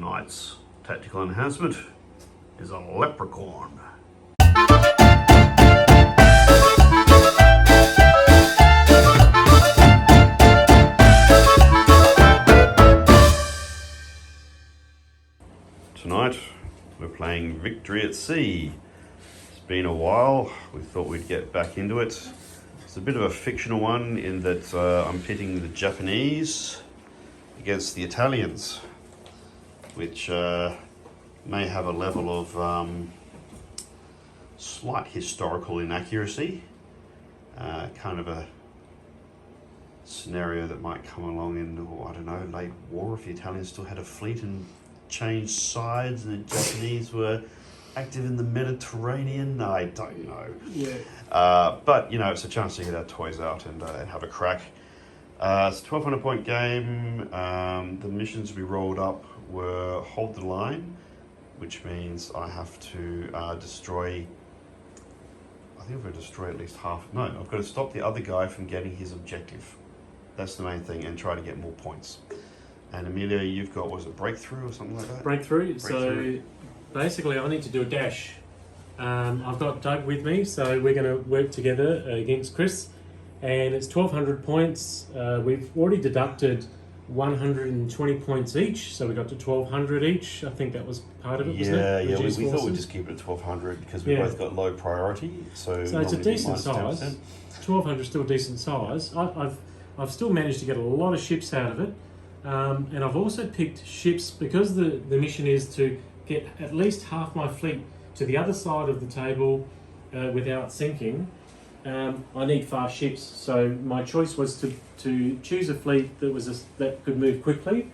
Tonight's tactical enhancement is a leprechaun. Tonight we're playing Victory at Sea. It's been a while, we thought we'd get back into it. It's a bit of a fictional one in that I'm pitting the Japanese against the Italians, which may have a level of slight historical inaccuracy. Kind of a scenario that might come along in, I don't know, late war, if the Italians still had a fleet and changed sides and the Japanese were active in the Mediterranean. I don't know. Yeah. But, you know, it's a chance to get our toys out and have a crack. It's a 1,200 point game. The missions we rolled up were hold the line, which means I have to destroy, I think I've got to destroy at least half. No, I've got to stop the other guy from getting his objective. That's the main thing, and try to get more points. And Emilio, you've got, was it breakthrough or something like that? Breakthrough. So basically I need to do a dash. I've got Doug with me, so we're going to work together against Chris. And it's 1,200 points. We've already deducted 120 points each, so we got to 1,200 each. I think that was part of it, wasn't it? Yeah, we thought we'd just keep it at 1,200 because we both got low priority. So it's a decent size. 1,200 is still a decent size. I've still managed to get a lot of ships out of it. And I've also picked ships because the mission is to get at least half my fleet to the other side of the table without sinking. I need fast ships, so my choice was to choose a fleet that could move quickly,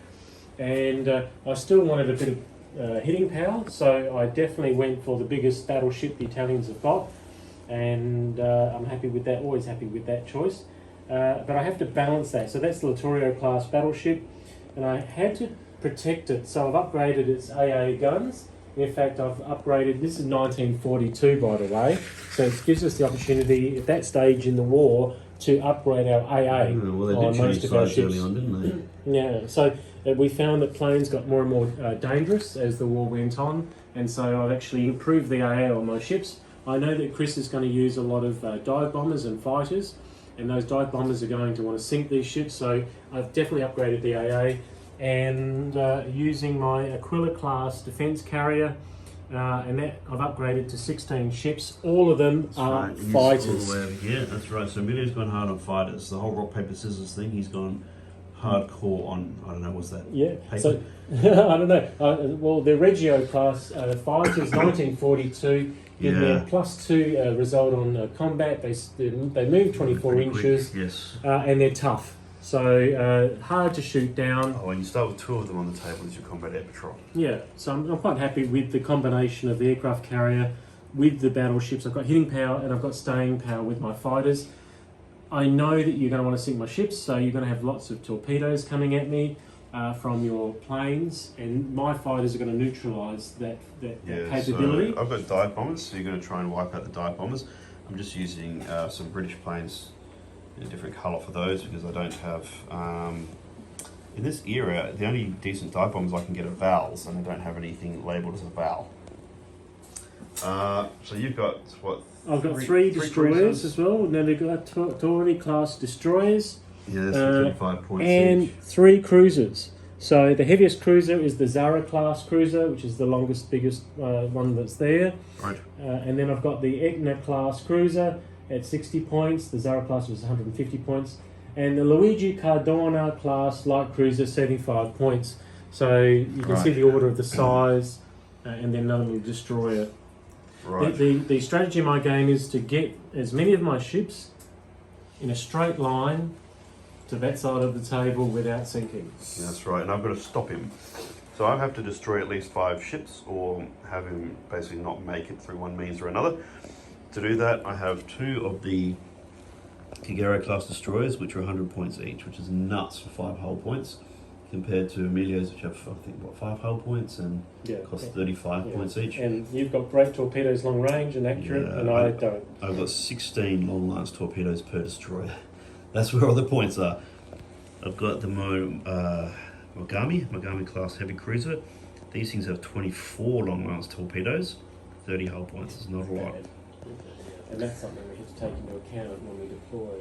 and I still wanted a bit of hitting power, so I definitely went for the biggest battleship the Italians have got, and I'm happy with that. Always happy with that choice, but I have to balance that. So that's the Littorio class battleship, and I had to protect it, so I've upgraded its AA guns. In fact, I've upgraded, this is 1942 by the way, so it gives us the opportunity at that stage in the war to upgrade our AA on most of our ships. Early on, didn't they? Yeah, so we found that planes got more and more dangerous as the war went on, and so I've actually improved the AA on my ships. I know that Chris is going to use a lot of dive bombers and fighters, and those dive bombers are going to want to sink these ships, so I've definitely upgraded the AA. And using my Aquila class defence carrier, and that I've upgraded to 16 ships. All of them are fighters. Yeah, that's right. So Emilio's gone hard on fighters. The whole rock paper scissors thing, he's gone hardcore on. I don't know, what's that? Yeah. Paper? So I don't know. Well, the Reggio class fighters, 1942. Give me a +2 result on combat. They move 24 inches. Yes. And they're tough. So hard to shoot down. Oh, and you start with 2 of them on the table as your combat air patrol. Yeah, so I'm quite happy with the combination of the aircraft carrier with the battleships. I've got hitting power and I've got staying power with my fighters. I know that you're going to want to sink my ships, so you're going to have lots of torpedoes coming at me from your planes, and my fighters are going to neutralise that capability. So I've got dive bombers, so you're going to try and wipe out the dive bombers. I'm just using some British planes in a different colour for those because I don't have, in this era, the only decent dive bombers I can get are Vals, and I don't have anything labelled as a Val. So you've got, what? I've got three destroyers as well, and then they've got Torrey class destroyers. Yeah, that's 25 points and each. 3 cruisers. So the heaviest cruiser is the Zara class cruiser, which is the longest, biggest one that's there. Right. And then I've got the Etna class cruiser at 60 points. The Zara class was 150 points. And the Luigi Cardona class light cruiser, 75 points. So you can see the order of the size, and then another little destroyer. Right. The strategy in my game is to get as many of my ships in a straight line to that side of the table without sinking. Yeah, that's right, and I've got to stop him. So I have to destroy at least 5 ships or have him basically not make it through one means or another. To do that, I have 2 of the Kagero class destroyers, which are 100 points each, which is nuts for 5 hull points, compared to Emilio's, which have, I think, 5 hull points and cost 35 points each. And you've got great torpedoes long range and accurate, and I don't. I've got 16 long lance torpedoes per destroyer. That's where all the points are. I've got the Mogami class heavy cruiser, These things have 24 long range torpedoes. 30 hull points is not a lot. And that's something we have to take into account when we deploy.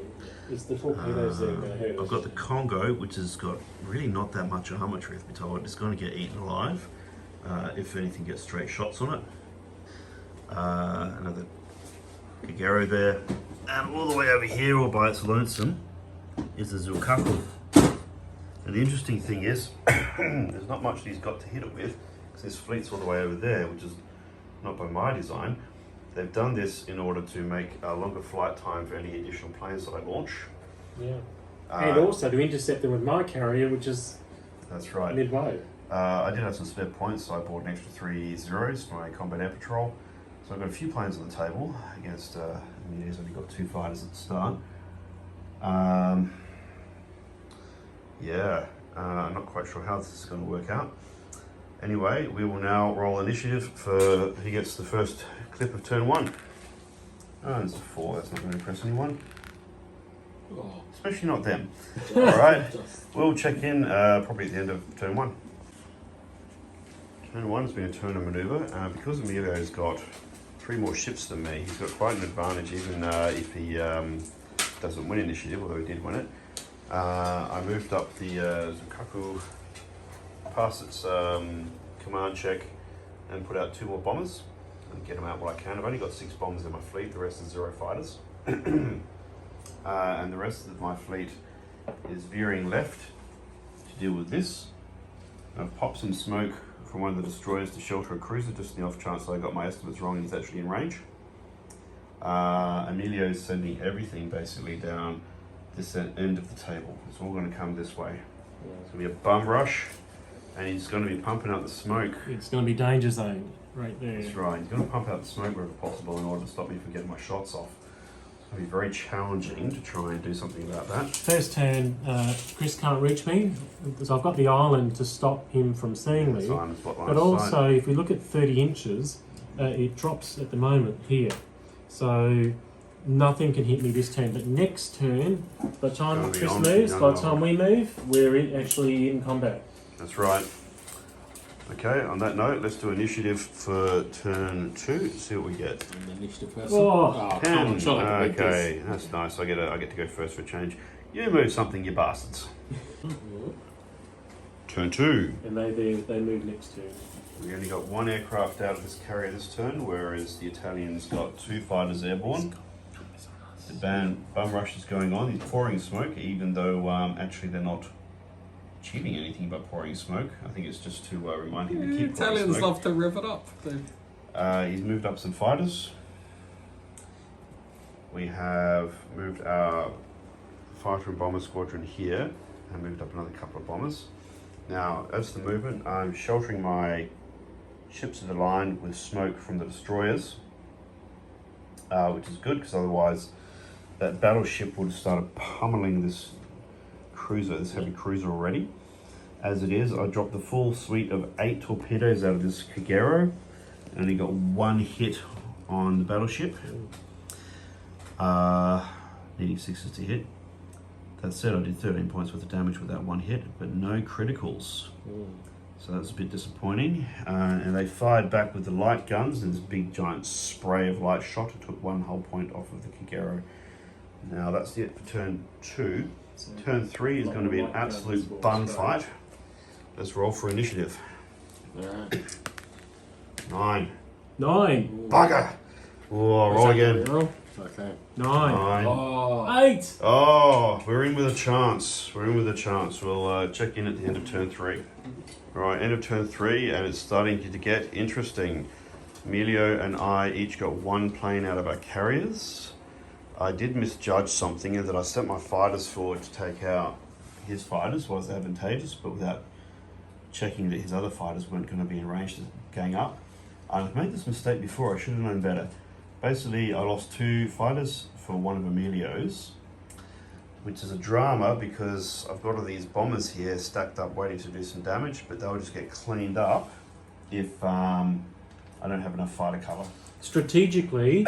Is the torpedoes that are going to hurt us? I've got the Congo, which has got really not that much armour, truth be told. It's going to get eaten alive if anything gets straight shots on it. Another Kagero there. And all the way over here, all by its lonesome, is the Zulkaku. And the interesting thing is, there's not much he's got to hit it with, because his fleet's all the way over there, which is not by my design. They've done this in order to make a longer flight time for any additional planes that I launch. Yeah. And also to intercept them with my carrier, which is that's right. midway. I did have some spare points, so I bought an extra 3 zeros for my combat air patrol. So I've got a few planes on the table against Emilio's only got 2 fighters at the start. I'm not quite sure how this is going to work out. Anyway, we will now roll initiative for who gets the first clip of turn 1. Oh, it's a 4, that's not going to impress anyone. Oh. Especially not them. Alright, we'll check in probably at the end of turn 1. Turn 1 has been a turn of manoeuvre. Because Emilio's got 3 more ships than me, he's got quite an advantage even if he doesn't win initiative, although he did win it. I moved up the Zukaku past its command check and put out 2 more bombers and get them out what I can. I've only got 6 bombers in my fleet, the rest is 0 fighters. And the rest of my fleet is veering left to deal with this. I've popped some smoke from one of the destroyers to shelter a cruiser just in the off chance that I got my estimates wrong and he's actually in range. Emilio's sending everything basically down this end of the table. It's all going to come this way. It's going to be a bum rush and he's going to be pumping out the smoke. It's going to be danger zone right there. That's right. He's going to pump out the smoke wherever possible in order to stop me from getting my shots off. It's going to be very challenging to try and do something about that. First turn, Chris can't reach me because I've got the island to stop him from seeing me. But also, if we look at 30 inches, it drops at the moment here. So nothing can hit me this turn. But next turn, by the time Chris moves, by the time we move, we're actually in combat. That's right. Okay, on that note, let's do initiative for turn 2, see what we get. Initiative person. Oh, 10. Okay, that's nice. I get to go first for a change. You move something, you bastards. Turn 2. And they move next turn. We only got 1 aircraft out of this carrier this turn, whereas the Italians got 2 fighters airborne. The bum rush is going on. He's pouring smoke, even though actually they're not achieving anything by pouring smoke. I think it's just to remind him to keep pouring Italians smoke. love to rev it up. He's moved up some fighters. We have moved our fighter and bomber squadron here and moved up another couple of bombers. Now, as the movement, I'm sheltering my ships of the line with smoke from the destroyers, which is good because otherwise that battleship would have started pummeling this cruiser, this heavy cruiser already. As it is, I dropped the full suite of 8 torpedoes out of this Kagero. Only got 1 hit on the battleship. Needing 6s to hit. That said, I did 13 points worth of damage with that 1 hit, but no criticals. So that's a bit disappointing. And they fired back with the light guns and this big giant spray of light shot. It took 1 hull point off of the Kagero. Now that's it for turn 2. Turn 3 is going to be an absolute bun fight. Let's roll for initiative. 9. 9. Bugger! Oh, roll again. Okay. 9. Oh. 8. Oh, we're in with a chance. We're in with a chance. We'll check in at the end of turn 3. Right, end of turn 3, and it's starting to get interesting. Emilio and I each got 1 plane out of our carriers. I did misjudge something in that I sent my fighters forward to take out his fighters, was advantageous, but without checking that his other fighters weren't going to be in range to gang up. I've made this mistake before, I should have known better. Basically, I lost 2 fighters for one of Emilio's, which is a drama because I've got all these bombers here stacked up waiting to do some damage, but they'll just get cleaned up if I don't have enough fighter cover. Strategically,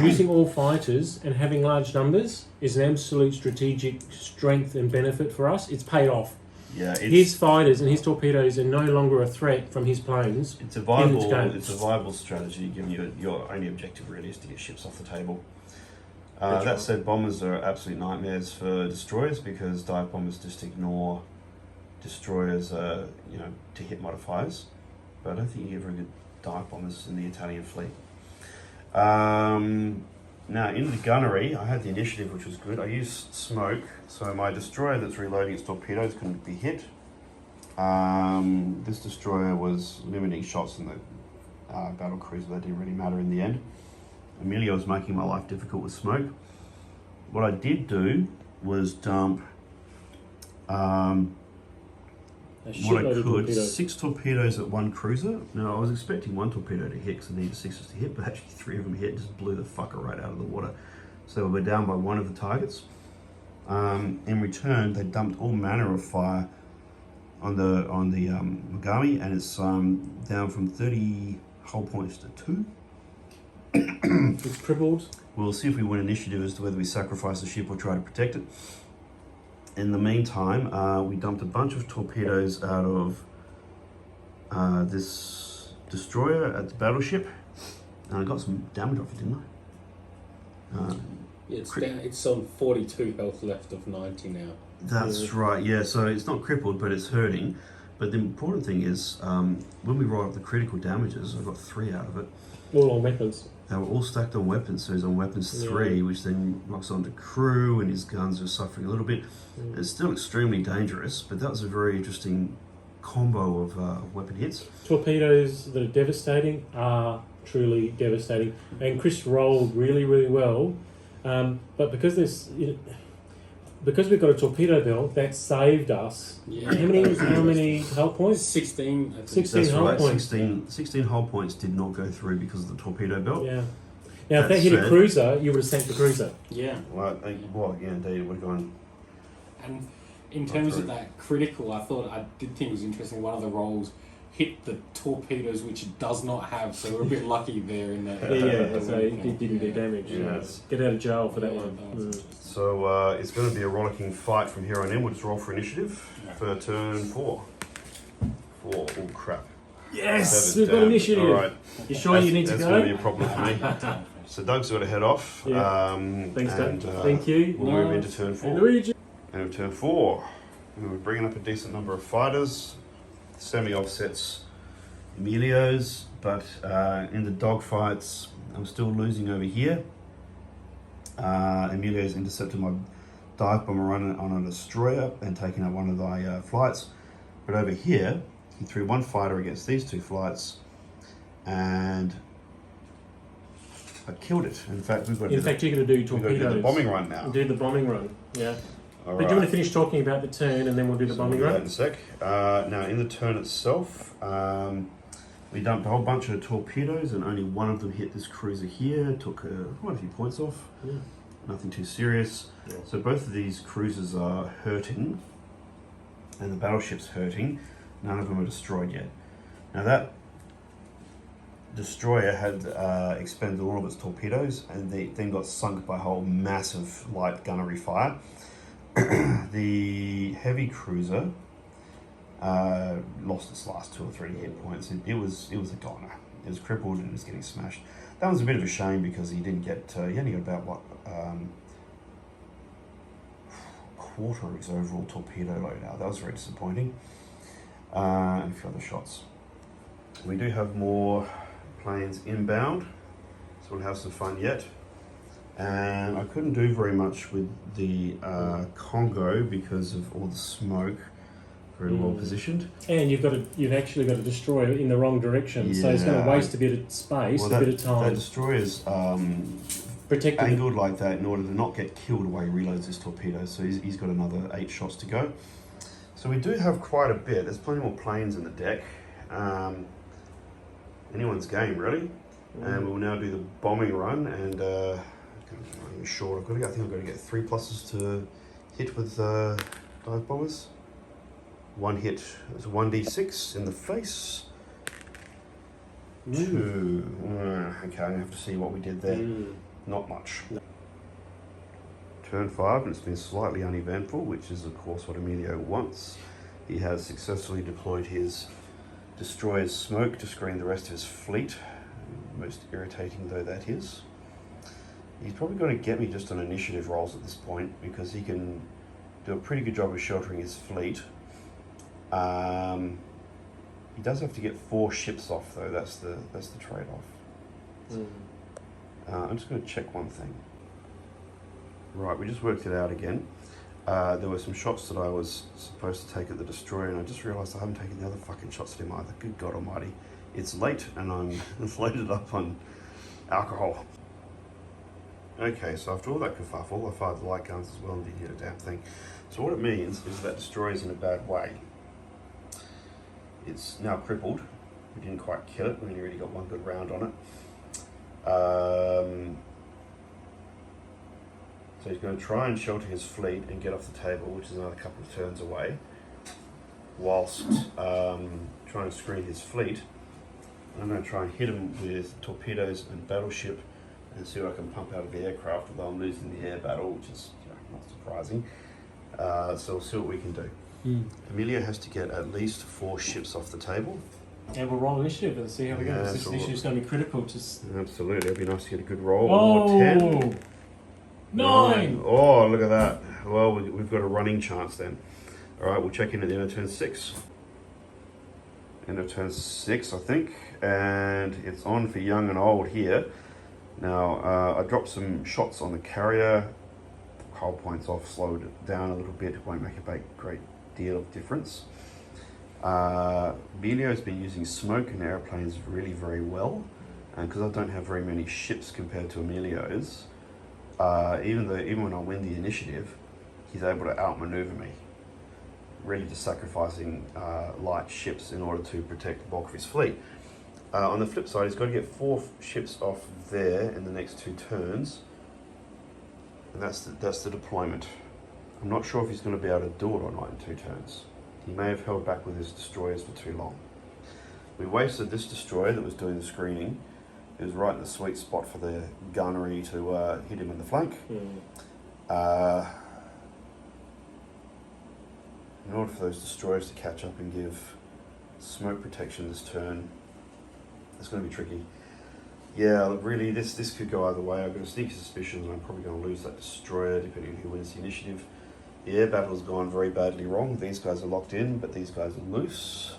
using all fighters and having large numbers is an absolute strategic strength and benefit for us. It's paid off. Yeah, his fighters and his torpedoes are no longer a threat from his planes. it's a viable game. it's a viable strategy, given your only objective really is to get ships off the table. That's That right. said, bombers are absolute nightmares for destroyers because dive bombers just ignore destroyers, to hit modifiers. But I don't think you get very good dive bombers in the Italian fleet. Now, in the gunnery, I had the initiative, which was good. I used smoke, so my destroyer that's reloading its torpedoes couldn't be hit. This destroyer was limiting shots in the battle cruiser. That didn't really matter in the end. Emilio was making my life difficult with smoke. What I did do was dump A what I shitload of could, torpedoes. 6 torpedoes at one cruiser. Now, I was expecting 1 torpedo to hit because I needed 6 to hit, but actually 3 of them hit and just blew the fucker right out of the water. So we're down by 1 of the targets. In return, they dumped all manner of fire on the Mogami, and it's down from 30 hull points to 2. It's crippled. We'll see if we win initiative as to whether we sacrifice the ship or try to protect it. In the meantime, we dumped a bunch of torpedoes out of this destroyer at the battleship, and I got some damage off it, didn't I? Yeah, it's on 42 health left of 90 now. That's right, yeah, so it's not crippled, but it's hurting. But the important thing is, when we roll up the critical damages, I got 3 out of it. All on weapons. They were all stacked on weapons, so he's on weapons 3, which then knocks onto crew, and his guns are suffering a little bit. It's still extremely dangerous, but that was a very interesting combo of weapon hits. Torpedoes that are devastating are truly devastating. And Chris rolled really, really well. But because because we've got a torpedo belt, that saved us. Yeah. How many hull points? 16. I think. 16 That's hull right, points. 16 hull points did not go through because of the torpedo belt. Yeah. Now, if That that hit a said- cruiser, you would have sank the cruiser. Yeah. Indeed, we're going. And in terms of that critical, I did think it was interesting. One of the rolls hit the torpedoes, which it does not have, so we're a bit lucky there in that. So it didn't do damage. Yes. Get out of jail for that Yeah, one. that was So it's going to be a rollicking fight from here on in. We'll just roll for initiative for turn 4. 4, oh crap. Yes, 7 we've got down. initiative. All right. You sure you need to That's go? going to be a problem for me. So Doug's got to head off. Yeah. Thanks, Doug. and, Thank you. We'll move into turn 4. Luigi. And turn 4, we're bringing up a decent number of fighters. Semi-offsets Emilio's, but in the dogfights, I'm still losing over here. Emilio's intercepted my dive bomber run on a destroyer and taken out one of the flights. But over here, he threw 1 fighter against these 2 flights, and I killed it. In fact, we've got In fact, you're going to do we've got to torpedoes. do the bombing run now. Do the bombing run. Yeah. All But do you want to finish talking about the turn and then we'll do the So bombing we'll do that run? in a sec. Now, in the turn itself, we dumped a whole bunch of torpedoes, and only one of them hit this cruiser here. Took quite a few points off. Yeah. Nothing too serious. Yeah. So both of these cruisers are hurting, and the battleship's hurting. None of them are destroyed yet. Now that destroyer had expended all of its torpedoes, and they then got sunk by a whole massive light gunnery fire. The heavy cruiser lost its last 2 or 3 hit points. It was a goner. It was crippled and it was getting smashed. That was a bit of a shame because he didn't get. He only got about quarter of his overall torpedo load out. That was very disappointing. And a few other shots. We do have more planes inbound, so we'll have some fun yet. And I couldn't do very much with the Congo because of all the smoke. Very well positioned. And you've actually got a destroyer in the wrong direction, so it's going to Yeah. waste a bit of space, Well, a bit of that time. destroyer's Protecting it. angled like that in order to not get killed while he reloads his torpedoes. So he's got another 8 shots to go. So we do have quite a bit. There's plenty more planes in the deck. Anyone's game, really. And we'll now do the bombing run. And I'm short. I think I've got to get 3 pluses to hit with dive bombers. 1 hit. It's 1d6 in the face. 2. Okay, I'm gonna have to see what we did there. Not much. Turn 5, and it's been slightly uneventful, which is of course what Emilio wants. He has successfully deployed his destroyer's smoke to screen the rest of his fleet, most irritating though that is. He's probably going to get me just on initiative rolls at this point because he can do a pretty good job of sheltering his fleet. He does have to get 4 ships off though, that's the trade-off. I'm just going to check one thing. Right, we just worked it out again. There were some shots that I was supposed to take at the destroyer, and I just realised I haven't taken the other fucking shots at him either. Good God almighty. It's late and I'm loaded up on alcohol. Okay, so after all that kerfuffle, I fired the light guns as well and didn't hit a damn thing. So what it means is that destroyer's in a bad way. It's now crippled. We didn't quite kill it, we only really got one good round on it. So he's going to try and shelter his fleet and get off the table, which is another couple of turns away, whilst trying to screen his fleet. I'm going to try and hit him with torpedoes and battleship and see what I can pump out of the aircraft, although I'm losing the air battle, which is not surprising. So we'll see what we can do. Emilio has to get at least 4 ships off the table. And we'll roll initiative and see how we go. This initiative is going to be critical. Absolutely, it'd be nice to get a good roll. Oh, 10. 9. Oh, look at that. Well, we've got a running chance then. All right, we'll check in at the end of turn 6. End of turn 6, I think. And it's on for young and old here. Now, I dropped some shots on the carrier. Hull points off, slowed it down a little bit. It won't make a great deal of difference. Emilio's been using smoke and airplanes really very well. And because I don't have very many ships compared to Emilio's, even when I win the initiative, he's able to outmaneuver me, really just sacrificing light ships in order to protect the bulk of his fleet. On the flip side, he's got to get 4 ships off there in the next 2 turns, and that's the deployment. I'm not sure if he's going to be able to do it or not in 2 turns. He may have held back with his destroyers for too long. We wasted this destroyer that was doing the screening. It was right in the sweet spot for the gunnery to hit him in the flank. In order for those destroyers to catch up and give smoke protection this turn, it's going to be tricky. Yeah, really, this could go either way. I've got a sneaky suspicion that I'm probably going to lose that destroyer depending on who wins the initiative. The air battle has gone very badly wrong. These guys are locked in, but these guys are loose.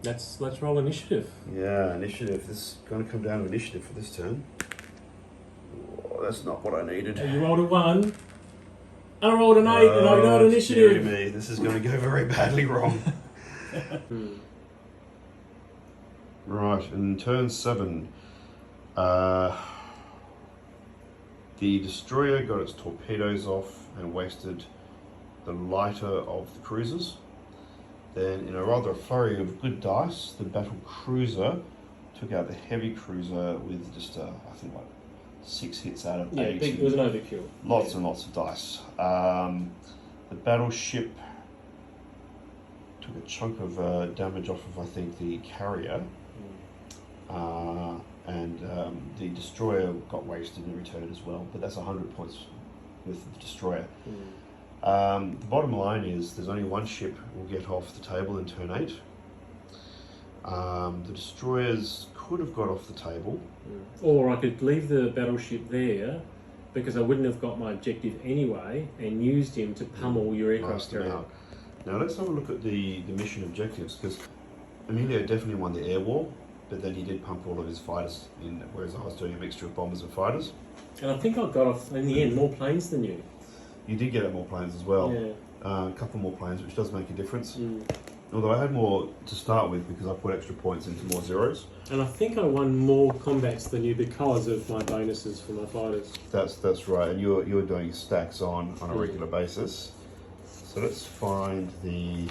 Let's roll initiative. Yeah, initiative. This is going to come down to initiative for this turn. Oh, that's not what I needed. You rolled a 1. I rolled an 8 and I got initiative. Me. This is going to go very badly wrong. Right, in turn 7, the destroyer got its torpedoes off and wasted the lighter of the cruisers. Then, in a rather flurry of good dice, the battle cruiser took out the heavy cruiser with just, I think, 6 hits out of 8. It was an overkill. Lots and lots of dice. The battleship took a chunk of damage off of, I think, the carrier. And the destroyer got wasted in return as well, but that's 100 points with the destroyer. The bottom line is there's only 1 ship will get off the table in turn 8. The destroyers could have got off the table. Or I could leave the battleship there because I wouldn't have got my objective anyway and used him to pummel your aircraft carrier. Now let's have a look at the mission objectives, because Emilio definitely won the air war, but then he did pump all of his fighters in, whereas I was doing a mixture of bombers and fighters. And I think I got off, in the end, more planes than you. You did get more planes as well. Yeah. A couple more planes, which does make a difference. Although I had more to start with because I put extra points into more zeros. And I think I won more combats than you because of my bonuses for my fighters. That's right, and you were doing stacks on a regular basis. So let's find the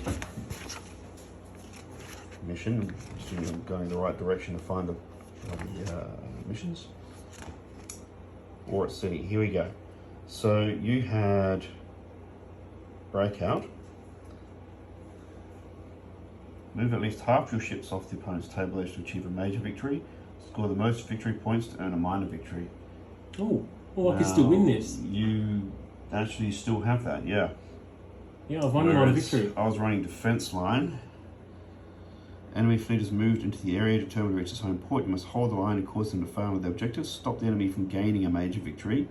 mission. I'm going in the right direction to find the missions. War at sea. Here we go. So you had Breakout. Move at least half your ships off the opponent's table edge to achieve a major victory. Score the most victory points to earn a minor victory. Oh, well, I can still win this. You actually still have that, yeah. Yeah, I've won the minor victory. I was running defense line. Enemy fleet has moved into the area determined to reach its home port. You must hold the line and cause them to fail with their objectives. Stop the enemy from gaining a major victory.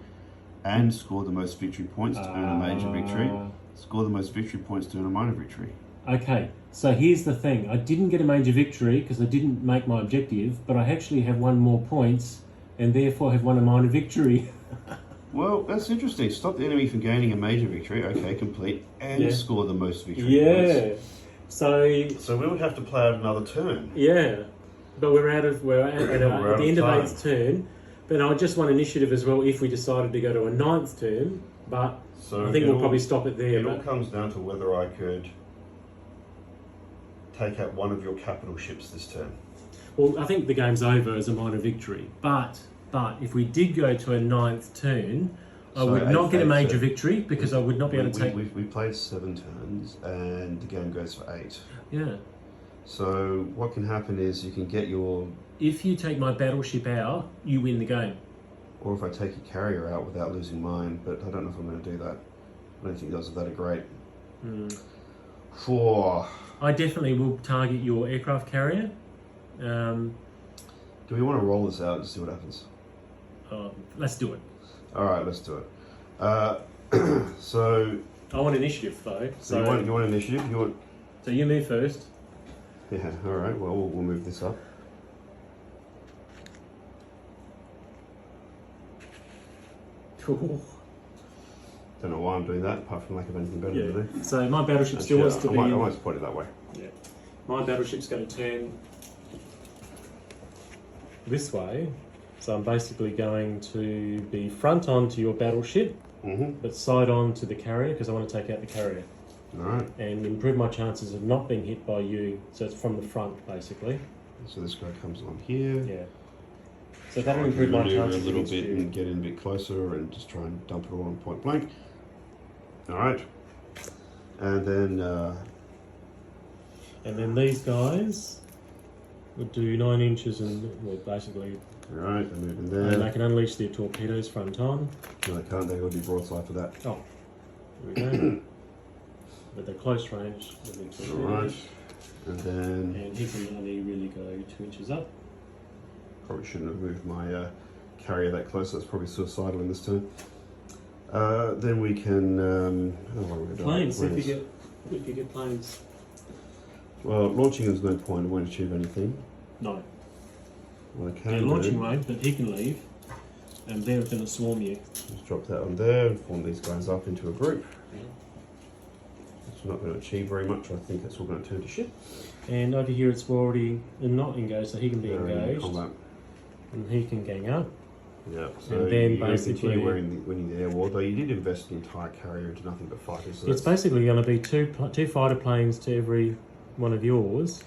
And score the most victory points to earn a major victory. Score the most victory points to earn a minor victory. Okay, so here's the thing. I didn't get a major victory because I didn't make my objective, but I actually have won more points and therefore have won a minor victory. Well, that's interesting. Stop the enemy from gaining a major victory. Okay, complete. And score the most victory points. So we would have to play out another turn. Yeah, but we're at the end of 8th turn. But I just want initiative as well if we decided to go to a 9th turn. But so I think we'll probably stop it there. It all comes down to whether I could take out one of your capital ships this turn. Well, I think the game's over as a minor victory. But if we did go to a 9th turn, I would not get a major victory because I would not be able to take... We played 7 turns and the game goes for 8. Yeah. So what can happen is you can get your... If you take my battleship out, you win the game. Or if I take your carrier out without losing mine, but I don't know if I'm going to do that. I don't think those are that great. I definitely will target your aircraft carrier. Do we want to roll this out and see what happens? Let's do it. Alright, let's do it. So... I want initiative though. So you want initiative? So you move first. Yeah, alright, well we'll move this up. Cool. Don't know why I'm doing that, apart from lack of anything better to do. So my battleship still wants to be... I might put it that way. Yeah. My battleship's going to turn this way. So I'm basically going to be front on to your battleship, but side on to the carrier because I want to take out the carrier. Alright. And improve my chances of not being hit by you. So it's from the front, basically. So this guy comes along here. Yeah. So that'll improve my chances a little bit and get in a bit closer and just try and dump it all on point blank. Alright. And then these guys would do 9 inches and, well, basically... Alright, they're moving there. And they can unleash their torpedoes front on. No, they can't. They will be broadside for that. Oh, there we go. But they're close range. Alright. And then... And he can only really go 2 inches up. Probably shouldn't have moved my carrier that close. That's probably suicidal in this turn. Then we can... planes. If you get planes. Well, launching is no point. It won't achieve anything. No. Well, I can launching range, but he can leave. And they're going to swarm you. Just drop that on there and form these guys up into a group. Yeah. It's not going to achieve very much. I think it's all going to turn to shit. And over here it's already not engaged, so he can be engaged. Combat. And he can gang up. Yeah, so and then you're basically winning the air war, though you did invest the entire carrier into nothing but fighters. So it's basically going to be two fighter planes to every one of yours.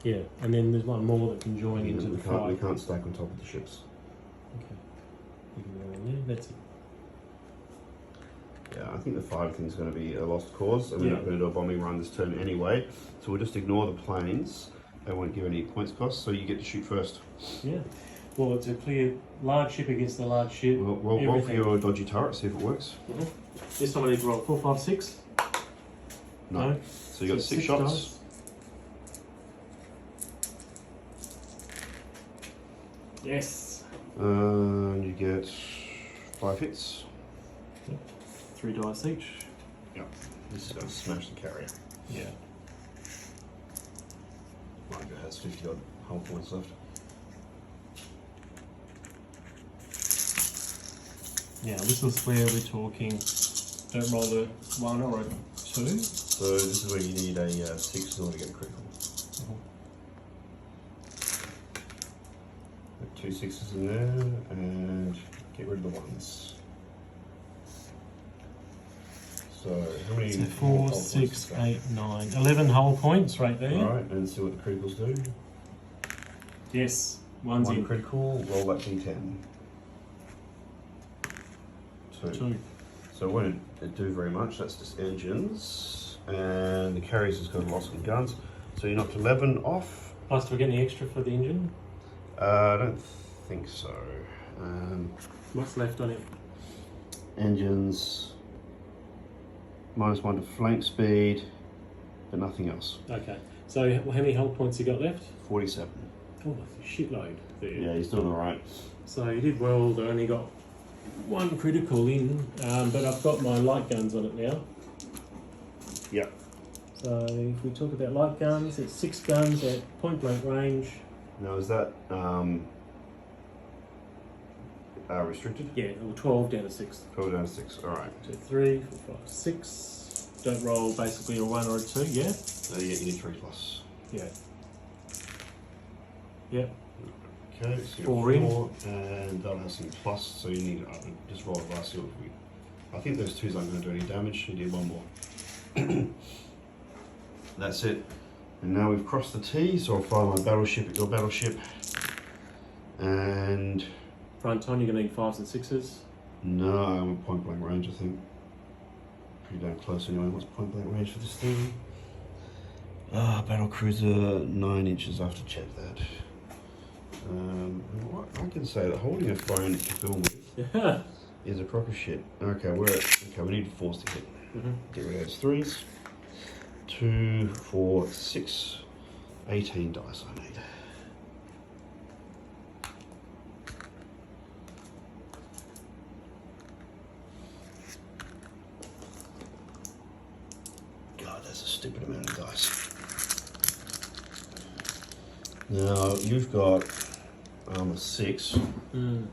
Yeah, and then there's one more that can join into the fight. We can't stack on top of the ships. Okay. You can go in there, that's it. Yeah, I think the fighter thing's going to be a lost cause. I mean, we're going to do a bombing run this turn anyway, so we'll just ignore the planes. They won't give any points cost, so you get to shoot first. Yeah. Well, it's a clear large ship against a large ship. Well, roll for your dodgy turret, see if it works. This time I need to roll 4, 5, 6. No. So you got 6 shots. Dice. Yes. And you get 5 hits. 3 dice each. Yep. This is going to smash the carrier. Yeah. Mind you, it has 50 odd hull points left. Yeah, this is where we're talking. Don't roll a 1 or a 2. So this is where you need a 6 in order to get a critical. Put 2 6s in there and get rid of the 1s. So how many? So 4, 6, 8, 9, 11 hull points right there. Alright, and see what the criticals do. Yes, one's in. Critical, roll that d10. 2. So it won't do very much, that's just engines. And the carrier's just got a loss on guns. So you knocked 11 off. Plus, do we get any extra for the engine? I don't think so. What's left on it? engines, -1 to flank speed, but nothing else. Okay. So how many hull points you got left? 47. Oh, a shitload there. Yeah, he's doing all right. So you did well. I only got 1 critical in, but I've got my light guns on it now. Yep. So if we talk about light guns, it's 6 guns at point blank range. Now is that restricted? Yeah, or 12 down to 6. 12 down to 6. All right. 2, 3, 4, 5, 6. Don't roll basically a 1 or a 2. Yeah. So you need 3+. Yeah. Yep. Okay. So you 4 got in. 4, and that'll have some plus. So you need just roll a dice. I think those 2s aren't going to do any damage. You need 1 more. That's it. And now we've crossed the T, so I'll fire my battleship at your battleship. And Front on, you're going to need 5s and 6s. no, I'm at point blank range, I think. Pretty damn close anyway. What's point blank range for this thing? Battle cruiser, 9 inches. I have to check that. What I can say that holding a phone that you film with is a proper shit. Okay, we need 4s to hit. Get rid of those 3s. 2, 4, 6, 18 dice I need. God, that's a stupid amount of dice. Now, you've got armor 6, and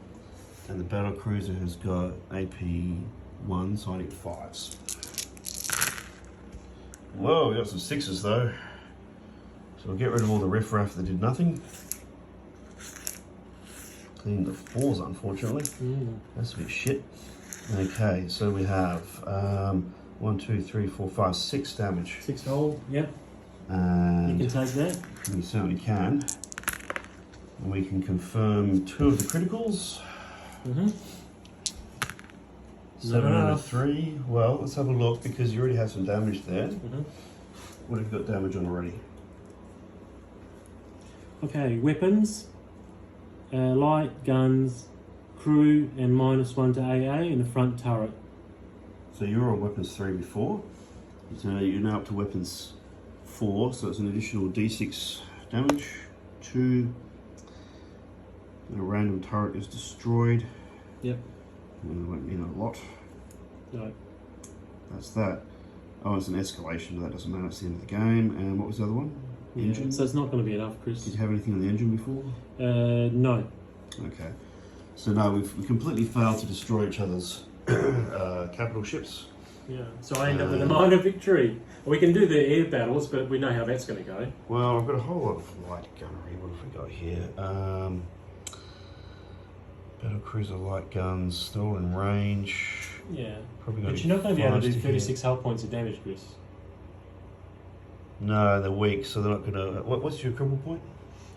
the battle cruiser has got AP1, so I need 5s. Whoa, we got some 6s though. So we'll get rid of all the riffraff that did nothing. Clean the 4s, unfortunately. That's a bit shit. Okay, so we have 1, 2, 3, 4, 5, 6 damage. 6 hull, yep. And you can take that. we certainly can. And we can confirm 2 of the criticals. 7 out of 3. Well, let's have a look because you already have some damage there. What have you got damage on already? Okay, weapons, light guns, crew, and -1 to AA in the front turret. So you were on weapons 3 before. So you're now up to weapons 4. So it's an additional D6 damage. 2. And a random turret is destroyed. Yep. And it won't mean a lot. No. That's that. Oh, it's an escalation, but that doesn't matter. It's the end of the game. And what was the other one? Yeah, Engine? so it's not going to be enough, Chris. Did you have anything on the engine before? No. Okay. So no, we completely failed to destroy each other's capital ships. Yeah. So I end up with a minor victory. We can do the air battles, but we know how that's going to go. Well, I've got a whole lot of light gunnery. What have we got here? Battle cruiser light guns, they're all in range. Yeah. Probably But you're not going to be able to do 36 hull points of damage, Chris. No, they're weak, so they're not going to... What's your cripple point?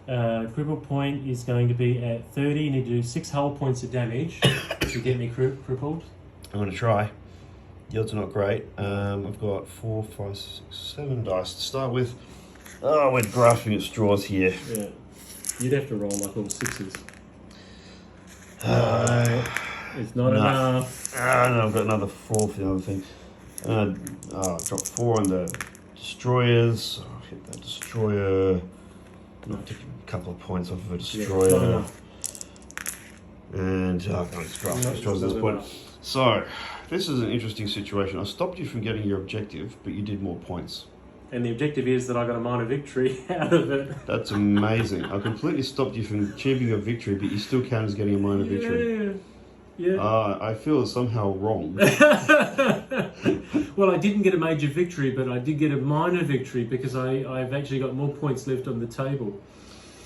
Cripple point is going to be at 30. You need to do 6 hull points of damage to get me crippled. I'm going to try. The odds are not great. I've got 4, 5, 6, 7 dice to start with. Oh, we're grasping at straws here. Yeah. You'd have to roll like all 6s. It's not enough. No, I've got another 4 for the other thing. Drop 4 on the destroyers. I'll hit that destroyer. Not take a couple of points off of a destroyer. Yeah, not enough. And I can't grasp destroyers at this point. So, this is an interesting situation. I stopped you from getting your objective, but you did more points. And the objective is that I got a minor victory out of it. That's amazing. I completely stopped you from achieving a victory, but you still count as getting a minor victory. Yeah. I feel somehow wrong. Well, I didn't get a major victory, but I did get a minor victory because I've actually got more points left on the table.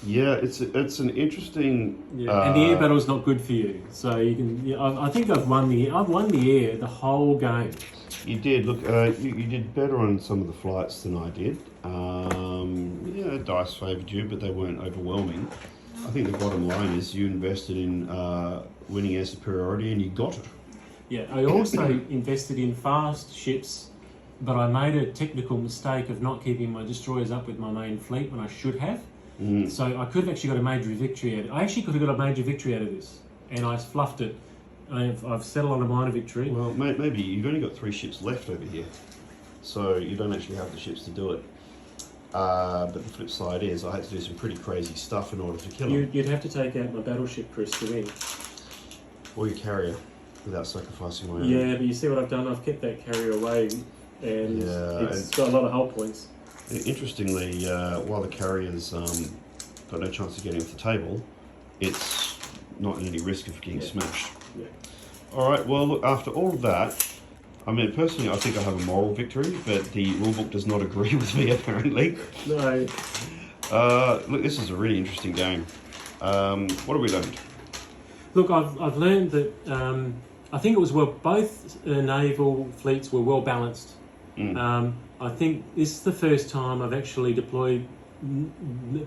Yeah, it's an interesting. Yeah. And the air battle is not good for you, so you can. Yeah, I think I've won the air the whole game. You did look. You did better on some of the flights than I did. Yeah, dice favoured you, but they weren't overwhelming. I think the bottom line is you invested in winning air superiority, and you got it. Yeah, I also invested in fast ships, but I made a technical mistake of not keeping my destroyers up with my main fleet when I should have. So I could have actually got a major victory out of it. I actually could have got a major victory out of this, and I fluffed it I've settled on a minor victory. Well, maybe you've only got 3 ships left over here, so you don't actually have the ships to do it. But the flip side is I had to do some pretty crazy stuff in order to kill them. You'd have to take out my battleship, Chris, to win. Or your carrier, without sacrificing my own. Yeah, but you see what I've done? I've kept that carrier away, and it's got a lot of hull points. Interestingly, while the carrier's got no chance of getting off the table, it's not in any risk of getting smashed. Yeah. All right, well, look, after all of that, I mean, personally, I think I have a moral victory, but the rulebook does not agree with me, apparently. No. Look, this is a really interesting game. What have we learned? Look, I've learned that I think it was both naval fleets were well balanced. I think this is the first time I've actually deployed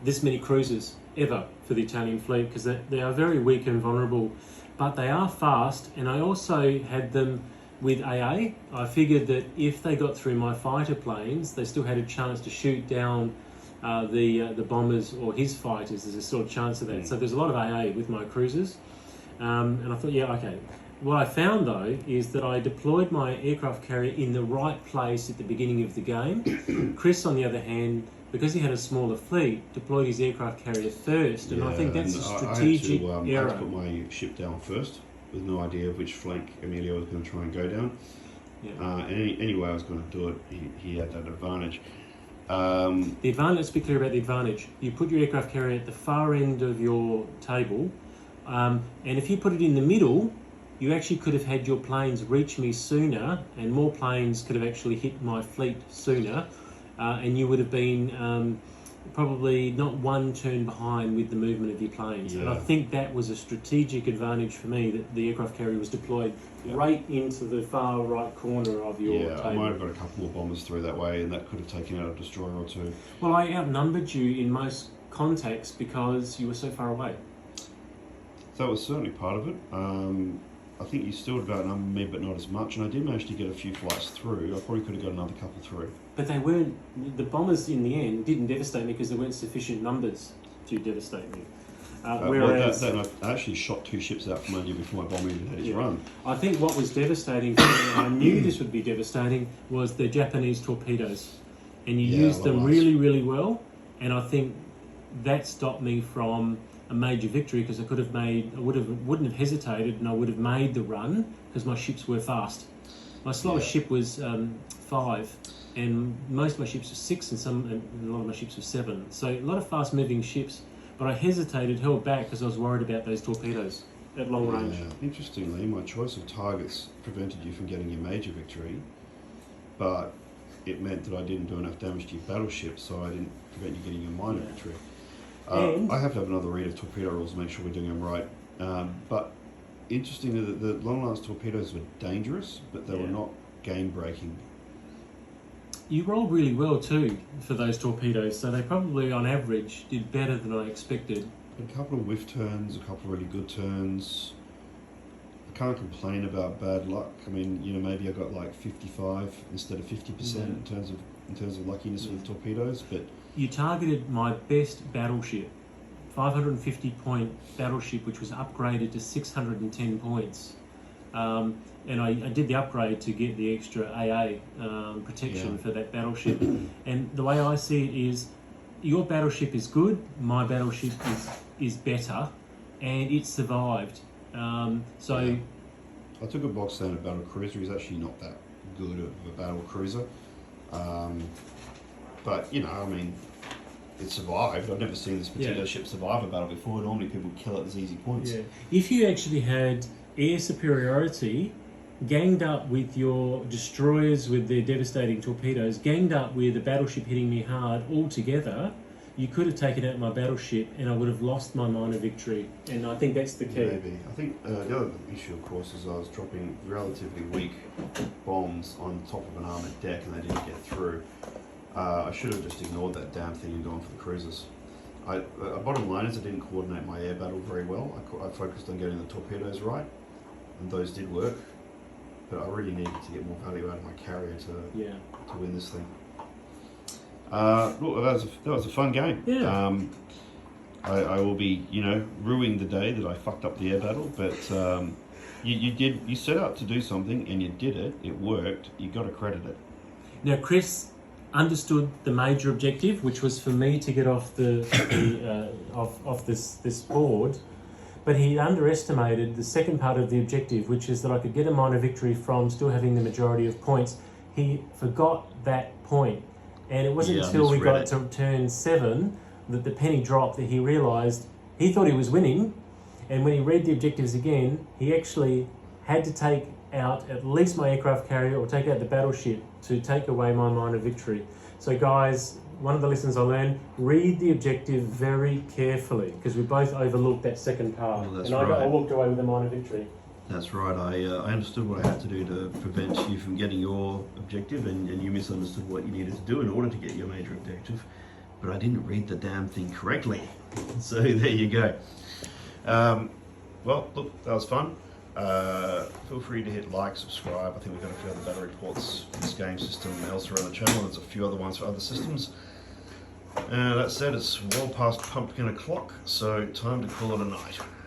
this many cruisers ever for the Italian fleet, because they are very weak and vulnerable, but they are fast, and I also had them with AA. I figured that if they got through my fighter planes, they still had a chance to shoot down the bombers or his fighters. There's a sort of chance of that. So there's a lot of AA with my cruisers. And I thought, yeah, okay. What I found, though, is that I deployed my aircraft carrier in the right place at the beginning of the game. Chris, on the other hand, because he had a smaller fleet, deployed his aircraft carrier first, and I think that's a strategic error. I had to put my ship down first, with no idea of which flank Emilio was going to try and go down. Yeah. Any way I was going to do it, he had that advantage. The advantage, let's be clear about the advantage. You put your aircraft carrier at the far end of your table, and if you put it in the middle, you actually could have had your planes reach me sooner, and more planes could have actually hit my fleet sooner, and you would have been probably not one turn behind with the movement of your planes. Yeah. And I think that was a strategic advantage for me, that the aircraft carrier was deployed right into the far right corner of your table. I might have got a couple more bombers through that way, and that could have taken out a destroyer or two. Well, I outnumbered you in most contexts because you were so far away. That was certainly part of it. I think you still outnumbered me, but not as much, and I did manage to get a few flights through. I probably could have got another couple through. But they weren't, the bombers in the end didn't devastate me because there weren't sufficient numbers to devastate me. Whereas I actually shot 2 ships out from under you before my bomber even had its run. I think what was devastating for me, and I knew this would be devastating, was the Japanese torpedoes. And you used them really, really well, and I think that stopped me from a major victory, because I wouldn't have hesitated, and I would have made the run because my ships were fast. My slowest ship was 5, and most of my ships were 6, and a lot of my ships were 7. So a lot of fast-moving ships, but I hesitated, held back because I was worried about those torpedoes at long range. Interestingly, my choice of targets prevented you from getting your major victory, but it meant that I didn't do enough damage to your battleship, so I didn't prevent you getting your minor victory. I have to have another read of torpedo rules to make sure we're doing them right. But interestingly, the long-lance torpedoes were dangerous, but they were not game-breaking. You rolled really well too for those torpedoes, so they probably, on average, did better than I expected. A couple of whiff turns, a couple of really good turns. I can't complain about bad luck. I mean, maybe I got like 55 instead of 50% in terms of luckiness with torpedoes, but. You targeted my best battleship, 550-point battleship, which was upgraded to 610 points. And I did the upgrade to get the extra AA protection for that battleship. And the way I see it is, your battleship is good, my battleship is better, and it survived. I took a box standard battle cruiser. He's actually not that good of a battle cruiser. But, I mean, it survived. I've never seen this particular ship survive a battle before. Normally people kill it as easy points. Yeah. If you actually had air superiority, ganged up with your destroyers with their devastating torpedoes, ganged up with a battleship hitting me hard all together, you could have taken out my battleship and I would have lost my minor victory. And I think that's the key. Maybe. I think the other issue, of course, is I was dropping relatively weak bombs on top of an armoured deck and they didn't get through. I should have just ignored that damn thing and gone for the cruisers. Bottom line is I didn't coordinate my air battle very well. I focused on getting the torpedoes right, and those did work. But I really needed to get more value out of my carrier to win this thing. Look, that was a fun game. Yeah. I will be, ruining the day that I fucked up the air battle, but You set out to do something and you did it. It worked. You got to credit it. Now, Chris understood the major objective, which was for me to get off off this board, but he underestimated the second part of the objective, which is that I could get a minor victory from still having the majority of points. He forgot that point, and it wasn't until we got to turn 7 that the penny dropped, that he realised he thought he was winning, and when he read the objectives again, he actually had to take out at least my aircraft carrier or take out the battleship to take away my minor victory. So guys, one of the lessons I learned, read the objective very carefully, because we both overlooked that second part. Well, that's and I walked away with a minor victory. That's right. I understood what I had to do to prevent you from getting your objective, and you misunderstood what you needed to do in order to get your major objective. But I didn't read the damn thing correctly. So there you go. Well, look, that was fun. Feel free to hit like, subscribe. I think we've got a few other battle reports for this game system elsewhere on the channel. There's a few other ones for other systems. That said, it's well past pumpkin o'clock, so time to call it a night.